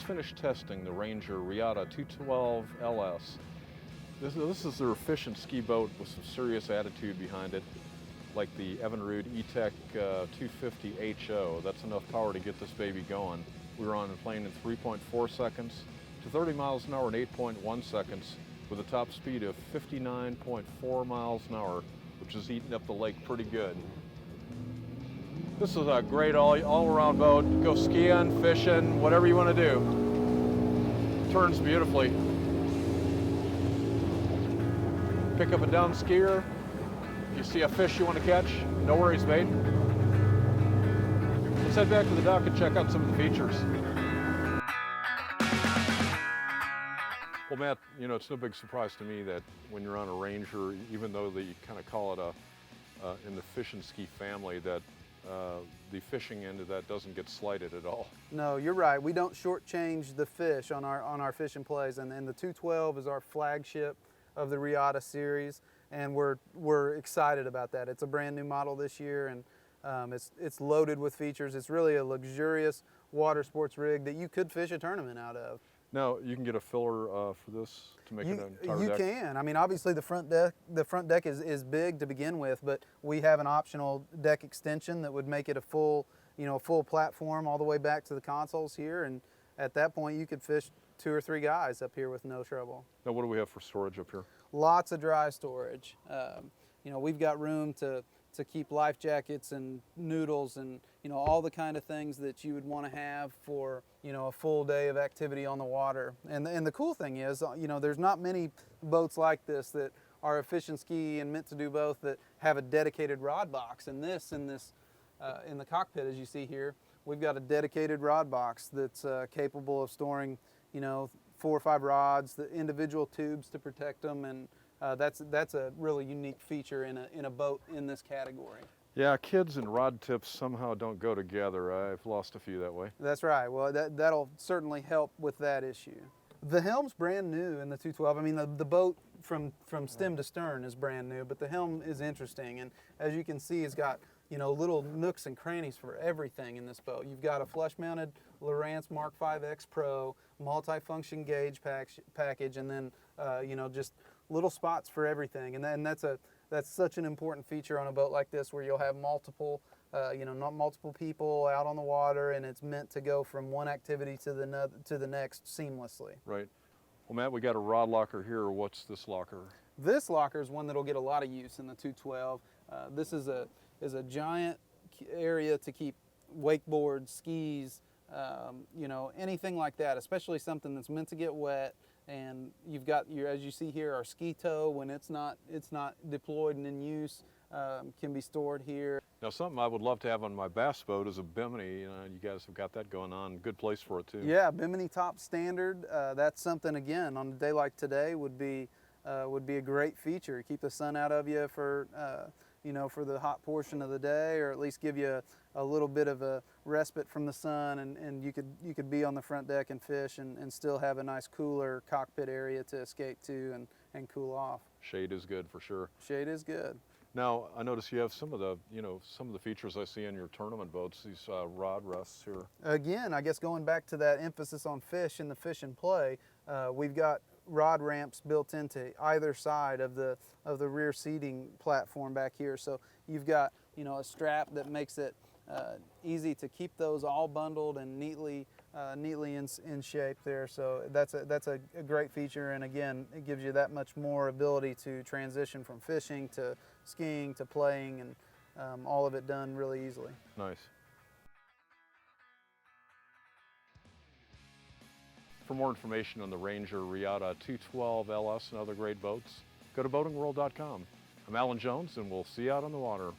just finished testing the Ranger Reata 212 LS. This is their efficient ski boat with some serious attitude behind it, like the Evinrude E-Tech 250 HO. That's enough power to get this baby going. We were on a plane in 3.4 seconds to 30 miles an hour in 8.1 seconds with a top speed of 59.4 miles an hour, which is eating up the lake pretty good. This is a great all-around boat. Go skiing, fishing, whatever you want to do. Turns beautifully. Pick up a down skier. You see a fish you want to catch, no worries, mate. Let's head back to the dock and check out some of the features. Well, Matt, you know, it's no big surprise to me that when you're on a Ranger, even though you kind of call it in the fish and ski family, that the fishing end of that doesn't get slighted at all. No, you're right. We don't shortchange the fish on our fish and plays, and the 212 is our flagship of the Reata series, and we're excited about that. It's a brand new model this year, and it's loaded with features. It's really a luxurious water sports rig that you could fish a tournament out of. Now, you can get a filler for this to make it an entire deck? You can. I mean, obviously the front deck is big to begin with, but we have an optional deck extension that would make it a full platform all the way back to the consoles here, and at that point you could fish 2 or 3 guys up here with no trouble. Now, what do we have for storage up here? Lots of dry storage. We've got room to keep life jackets and noodles and all the kind of things that you would want to have for a full day of activity on the water. And the cool thing is, there's not many boats like this that are efficient ski and meant to do both that have a dedicated rod box. And in the cockpit, as you see here, we've got a dedicated rod box that's capable of storing 4 or 5 rods, the individual tubes to protect them, and that's a really unique feature in a boat in this category. Yeah, kids and rod tips somehow don't go together. I've lost a few that way. That's right. Well, that'll certainly help with that issue. The helm's brand new in the 212. I mean, the boat from stem to stern is brand new, but the helm is interesting, and as you can see, it's got little nooks and crannies for everything in this boat. You've got a flush-mounted Lowrance Mark 5X Pro, multi-function gauge package, and then just little spots for everything. And that's such an important feature on a boat like this, where you'll have multiple people out on the water, and it's meant to go from one activity to the next seamlessly. Right. Well, Matt, we got a rod locker here. What's this locker? This locker is one that'll get a lot of use in the 212. This is a giant area to keep wakeboards, skis, anything like that, especially something that's meant to get wet. And you've got as you see here, our ski tow, when it's not deployed and in use, can be stored here. Now, something I would love to have on my bass boat is a Bimini. You guys have got that going on. Good place for it too. Yeah, Bimini top standard. That's something, again, on a day like today would be a great feature. Keep the sun out of you for for the hot portion of the day, or at least give you a little bit of a respite from the sun, and you could be on the front deck and fish and still have a nice cooler cockpit area to escape to and cool off. Shade is good for sure. Shade is good. Now, I notice you have some of the features I see in your tournament boats, these rod rests here. Again, I guess going back to that emphasis on fish and the fish and play, we've got rod ramps built into either side of the rear seating platform back here. So you've got a strap that makes it easy to keep those all bundled and neatly in shape there. So that's a great feature, and again, it gives you that much more ability to transition from fishing to skiing to playing, and all of it done really easily. Nice. For more information on the Ranger Reata 212 LS and other great boats, go to boatingworld.com. I'm Alan Jones, and we'll see you out on the water.